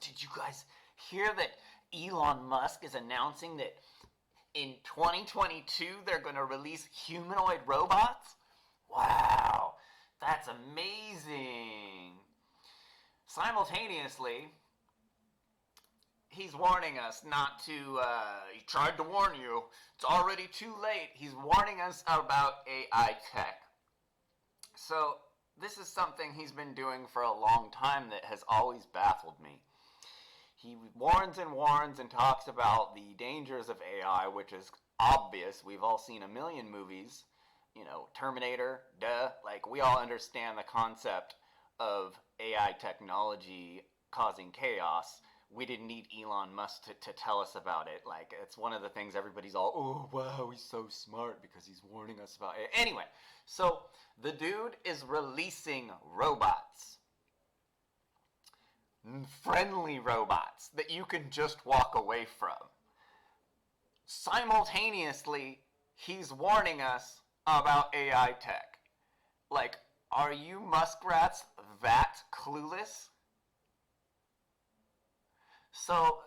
did you guys hear that Elon Musk is announcing that in 2022 they're going to release humanoid robots? Wow, that's amazing. Simultaneously, he's warning us not to, he tried to warn you, it's already too late. He's warning us about AI tech. So, this is something he's been doing for a long time that has always baffled me. He warns and talks about the dangers of AI, which is obvious. We've all seen a million movies, Terminator, duh. Like, we all understand the concept of AI technology causing chaos. We didn't need Elon Musk to tell us about it. Like, it's one of the things everybody's all, oh, wow, he's so smart because he's warning us about it. Anyway, so the dude is releasing robots. Friendly robots that you can just walk away from. Simultaneously, he's warning us about AI tech. Like, are you muskrats that clueless? So,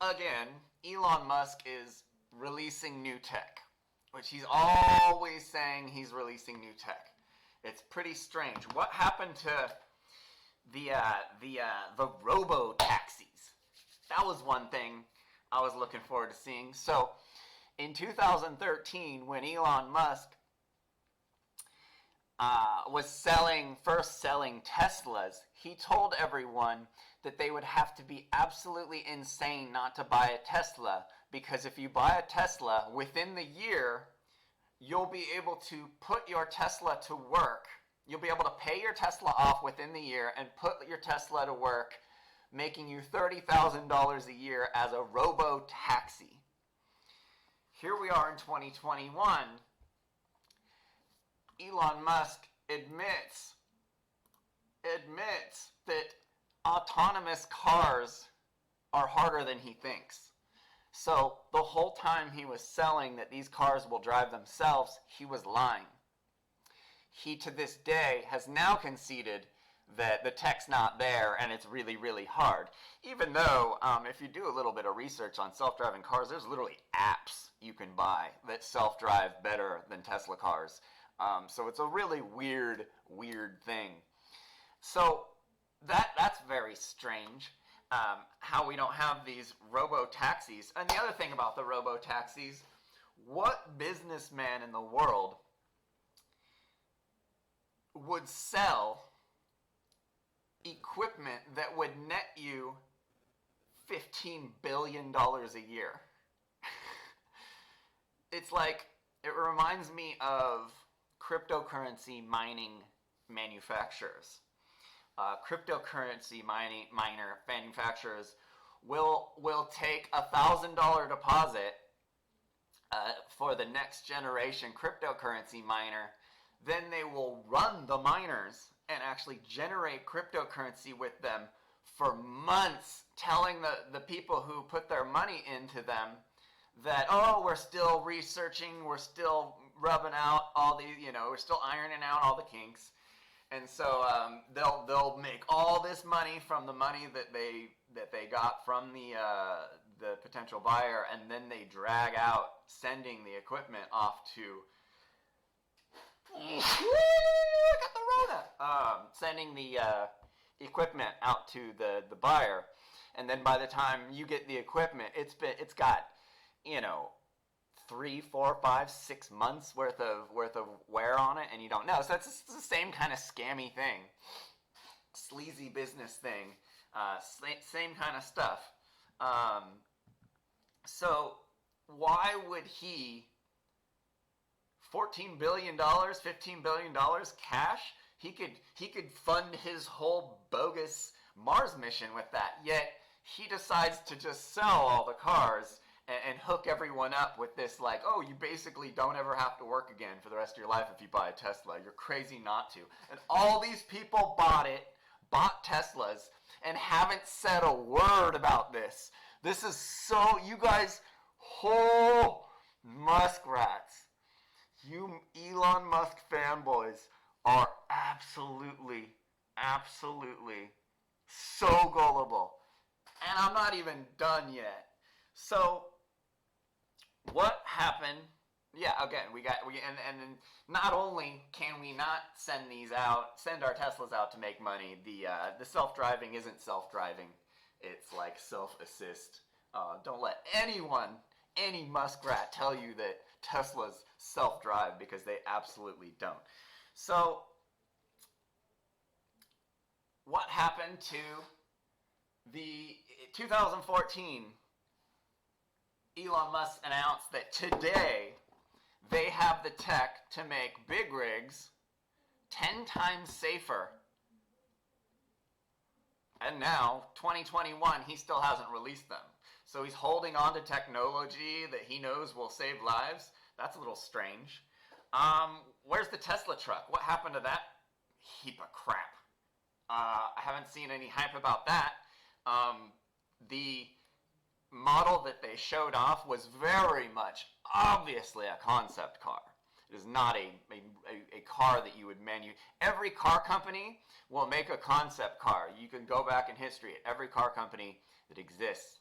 again, Elon Musk is releasing new tech, which he's always saying he's releasing new tech. It's pretty strange. What happened to the robo-taxis? That was one thing I was looking forward to seeing. So, in 2013, when Elon Musk was first selling Teslas, he told everyone that they would have to be absolutely insane not to buy a Tesla, because if you buy a Tesla, within the year, you'll be able to put your Tesla to work. You'll be able to pay your Tesla off within the year and put your Tesla to work, making you $30,000 a year as a robo-taxi. Here we are in 2021. Elon Musk admits that autonomous cars are harder than he thinks. So the whole time he was selling that these cars will drive themselves, he was lying. He, to this day, has now conceded that the tech's not there and it's really, really hard. Even though, if you do a little bit of research on self-driving cars, there's literally apps you can buy that self-drive better than Tesla cars. So it's a really weird thing. So that's very strange, how we don't have these robo-taxis. And the other thing about the robo-taxis, what businessman in the world would sell equipment that would net you $15 billion a year? It's like, it reminds me of cryptocurrency mining manufacturers. Cryptocurrency miner manufacturers will take $1,000 deposit for the next generation cryptocurrency miner. Then they will run the miners and actually generate cryptocurrency with them for months, telling the people who put their money into them that, oh, we're still researching, we're still rubbing out all the, we're still ironing out all the kinks. And so they'll make all this money from the money that they got from the potential buyer, and then they drag out sending the equipment off to got the Rona. Sending the equipment out to the buyer, and then by the time you get the equipment, it's got 3, 4, 5, 6 months worth of wear on it, and you don't know. So it's the same kind of scammy thing, sleazy business thing, same kind of stuff. So why would he $14 billion, $15 billion cash? He could fund his whole bogus Mars mission with that. Yet he decides to just sell all the cars and hook everyone up with this, like, oh, you basically don't ever have to work again for the rest of your life if you buy a Tesla. You're crazy not to. And all these people bought Teslas, and haven't said a word about this. This is so, you guys, muskrats. You Elon Musk fanboys are absolutely So gullible. And I'm not even done yet. So what happened? Yeah, again, and not only can we not send our Teslas out to make money, the self-driving isn't self-driving. It's like self-assist. Don't let any muskrat tell you that Teslas self-drive, because they absolutely don't. So what happened to the 2014? Elon Musk announced that today they have the tech to make big rigs 10 times safer. And now, 2021, he still hasn't released them. So he's holding on to technology that he knows will save lives. That's a little strange. Where's the Tesla truck? What happened to that heap of crap? I haven't seen any hype about that. The model that they showed off was very much obviously a concept car. It is not a car that you would Every car company will make a concept car. You can go back in history at every car company that exists.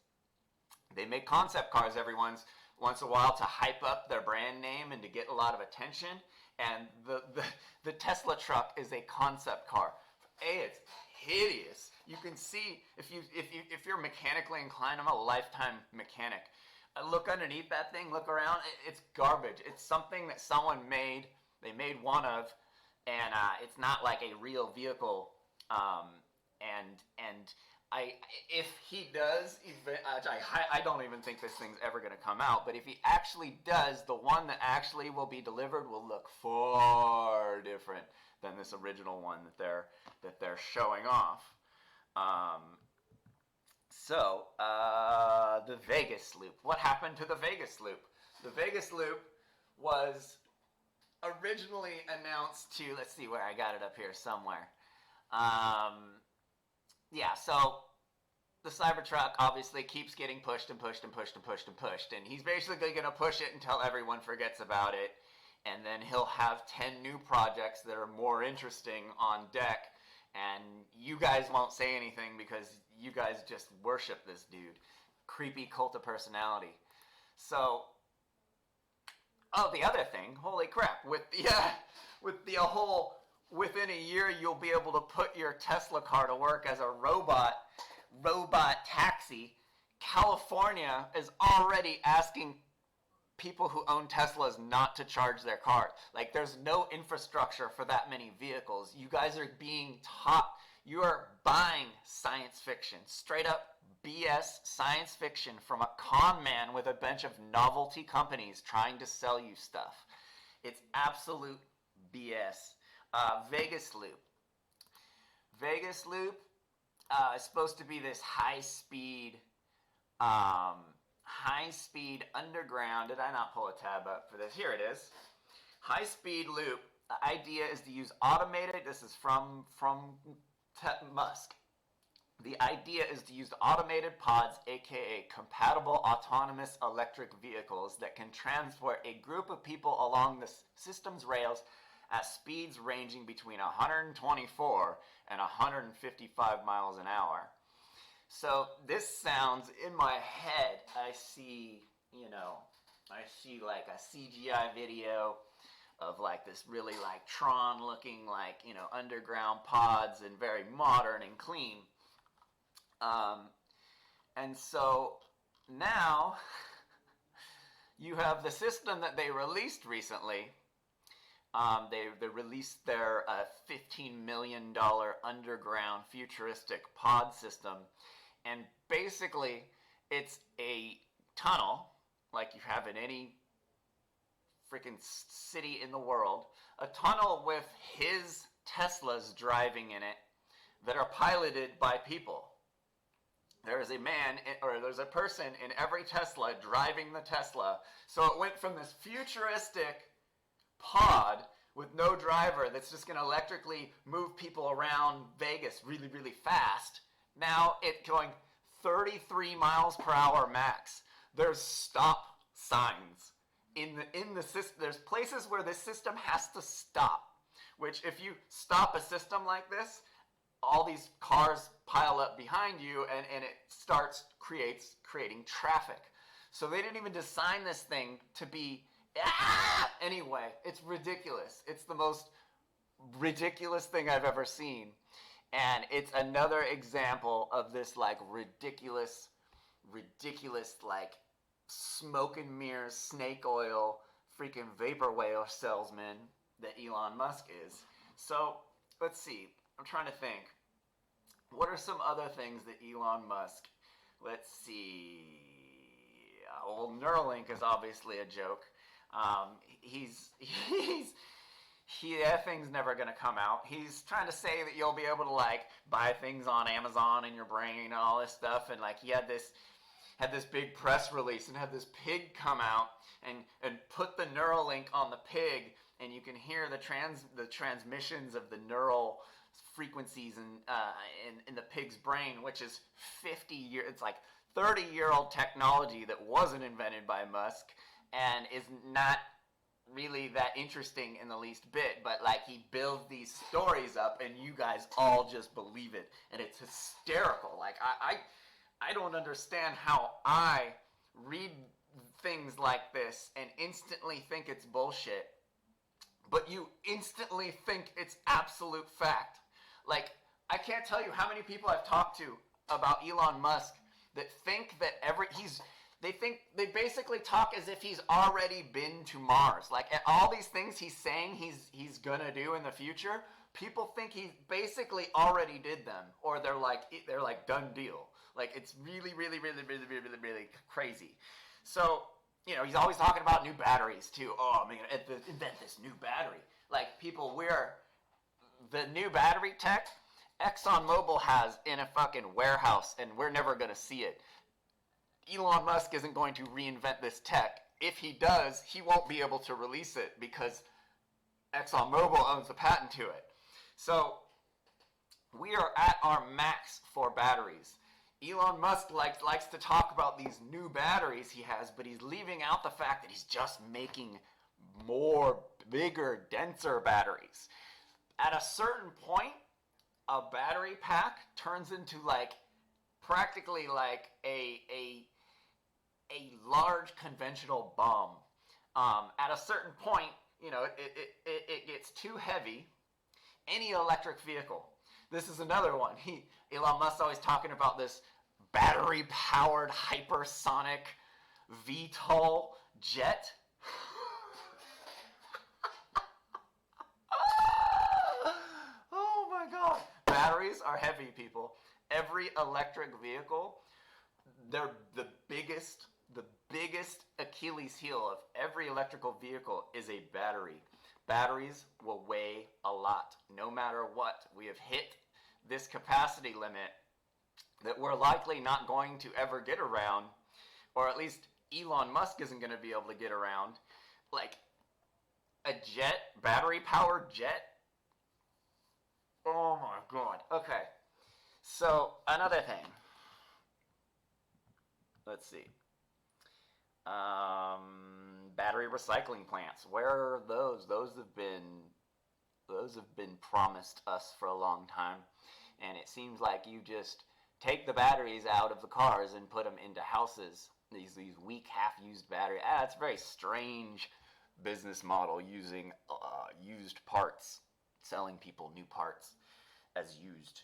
They make concept cars every once in a while to hype up their brand name and to get a lot of attention. And the Tesla truck is a concept car. It's hideous. You can see if you're mechanically inclined. I'm a lifetime mechanic. I look underneath that thing, look around. It's garbage. It's something that someone made. They made one of, and it's not like a real vehicle. If he does, I don't even think this thing's ever going to come out. But if he actually does, the one that actually will be delivered will look far different than this original one that they're showing off. The Vegas loop. What happened to the Vegas loop? The Vegas loop was originally announced to, let's see where I got it up here somewhere. So the Cybertruck obviously keeps getting pushed and pushed and pushed and pushed and pushed, and he's basically going to push it until everyone forgets about it, and then he'll have 10 new projects that are more interesting on deck, and you guys won't say anything because you guys just worship this dude. Creepy cult of personality. So, the other thing, holy crap, within a year you'll be able to put your Tesla car to work as a robot taxi. California is already asking people who own Teslas not to charge their cars. Like, there's no infrastructure for that many vehicles. You guys are being taught, you are buying science fiction, straight up BS science fiction from a con man with a bunch of novelty companies trying to sell you stuff. It's absolute BS. Vegas Loop. Vegas Loop is supposed to be this high-speed underground. Did I not pull a tab up for this? Here it is. High-speed loop. The idea is to use automated. This is from Musk. The idea is to use automated pods, aka compatible autonomous electric vehicles that can transport a group of people along the system's rails at speeds ranging between 124 and 155 miles an hour. So this sounds, in my head, I see like a CGI video of like this really like Tron looking like, underground pods and very modern and clean. And so now you have the system that they released recently. They released their $15 million underground futuristic pod system. And basically, it's a tunnel, like you have in any freaking city in the world. A tunnel with his Teslas driving in it that are piloted by people. There is a man, or there's a person in every Tesla driving the Tesla. So it went from this futuristic pod with no driver that's just going to electrically move people around Vegas really, really fast. Now it's going 33 miles per hour max. There's stop signs in the system. There's places where this system has to stop, which if you stop a system like this, all these cars pile up behind you, and it creating traffic. So they didn't even design this thing to be anyway. It's ridiculous. It's the most ridiculous thing I've ever seen, and it's another example of this like ridiculous like smoke and mirrors, snake oil, freaking vapor whale salesman that Elon Musk is. So let's see. I'm trying to think. What are some other things that Elon Musk? Let's see. Well, Neuralink is obviously a joke. That thing's never gonna come out. He's trying to say that you'll be able to like buy things on Amazon in your brain and all this stuff, and like he had this big press release and had this pig come out and put the Neuralink on the pig, and you can hear the transmissions of the neural frequencies in the pig's brain, which is 50 years. It's like 30-year-old technology that wasn't invented by Musk and is not really that interesting in the least bit, but like he builds these stories up and you guys all just believe it, and it's hysterical. Like I don't understand how I read things like this and instantly think it's bullshit, but you instantly think it's absolute fact. Like, I can't tell you how many people I've talked to about Elon Musk that think that they basically talk as if he's already been to Mars. Like, all these things he's saying he's gonna do in the future, people think he basically already did them, or they're like done deal. Like, it's really, really, really, really, really, really, really crazy. So, you know, he's always talking about new batteries too. Oh, I'm gonna invent this new battery. Like, people, the new battery tech ExxonMobil has in a fucking warehouse, and we're never gonna see it. Elon Musk isn't going to reinvent this tech. If he does, he won't be able to release it because ExxonMobil owns the patent to it. So we are at our max for batteries. Elon Musk likes to talk about these new batteries he has, but he's leaving out the fact that he's just making more, bigger, denser batteries. At a certain point, a battery pack turns into like practically like a large conventional bomb. At a certain point, you know, it gets too heavy. Any electric vehicle. This is another one. Elon Musk's always talking about this battery-powered hypersonic VTOL jet. Oh my God. Batteries are heavy, people. Every electric vehicle, they're the biggest Achilles heel of every electrical vehicle is a battery. Batteries will weigh a lot, no matter what. We have hit this capacity limit that we're likely not going to ever get around, or at least Elon Musk isn't going to be able to get around. Like, a jet, battery-powered jet? Oh my God. Okay. So, another thing. Let's see. Battery recycling plants. Where are those? Those have been promised us for a long time. And it seems like you just take the batteries out of the cars and put them into houses. These weak, half-used batteries. It's a very strange business model, using used parts, selling people new parts as used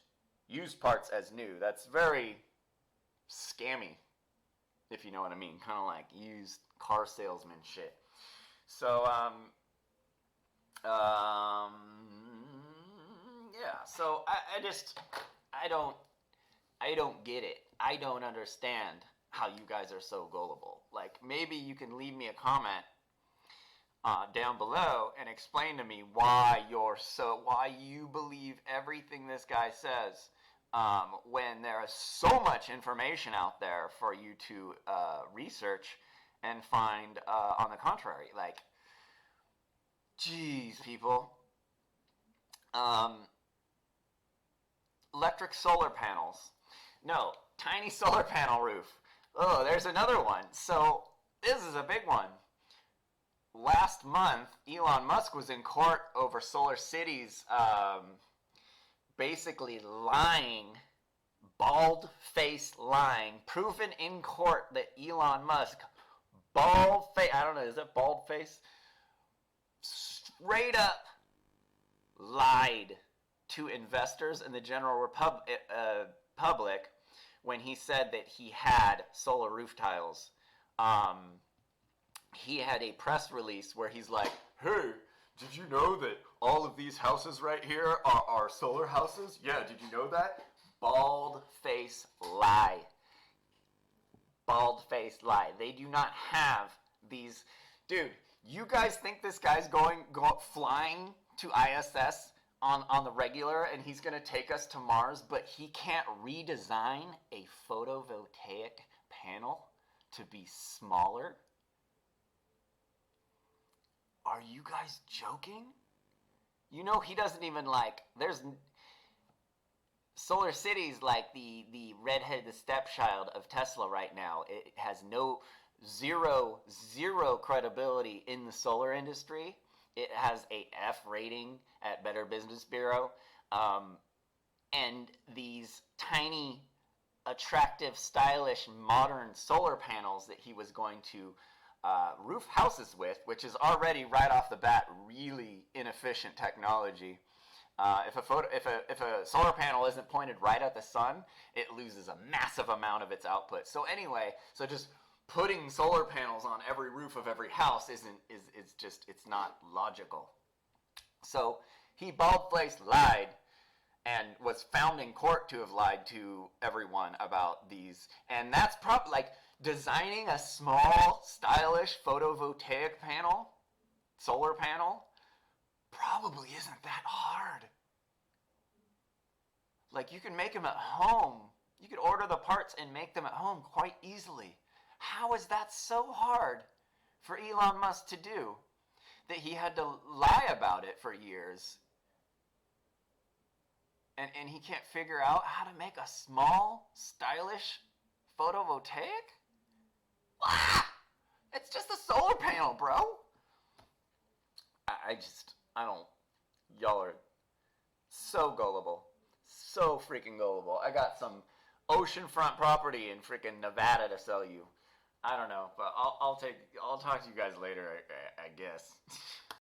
parts as new. That's very scammy, if you know what I mean. Kind of like used car salesman shit. So, yeah. So I don't get it. I don't understand how you guys are so gullible. Like, maybe you can leave me a comment down below and explain to me why you believe everything this guy says, when there is so much information out there for you to research and find on the contrary. Like, geez, people. Electric solar panels. No, tiny solar panel roof. Oh, there's another one. So, this is a big one. Last month, Elon Musk was in court over Solar City's basically lying, bald-faced lying, proven in court that Elon Musk, bald-face, I don't know, is it bald-face? Straight up lied to investors and the general public when he said that he had solar roof tiles. He had a press release where he's like, hey, did you know that all of these houses right here are solar houses? Yeah, did you know that? Bald face lie. Bald face lie. They do not have these. Dude, you guys think this guy's flying to ISS on the regular and he's going to take us to Mars, but he can't redesign a photovoltaic panel to be smaller? Are you guys joking? You know, he doesn't even there's Solar City's like the redhead, the stepchild of Tesla right now. It has zero credibility in the solar industry. It has a F rating at Better Business Bureau. And these tiny, attractive, stylish, modern solar panels that he was going to roof houses with, which is already right off the bat really inefficient technology. If a solar panel isn't pointed right at the sun, it loses a massive amount of its output. So anyway, just putting solar panels on every roof of every house it's not logical. So he bald-faced lied and was found in court to have lied to everyone about these. And that's probably like designing a small, stylish photovoltaic panel, solar panel, probably isn't that hard. Like, you can make them at home. You could order the parts and make them at home quite easily. How is that so hard for Elon Musk to do that he had to lie about it for years? And he can't figure out how to make a small, stylish photovoltaic? Ah! It's just a solar panel, bro. I don't, y'all are so gullible. So freaking gullible. I got some oceanfront property in freaking Nevada to sell you. I don't know, but I'll talk to you guys later, I guess.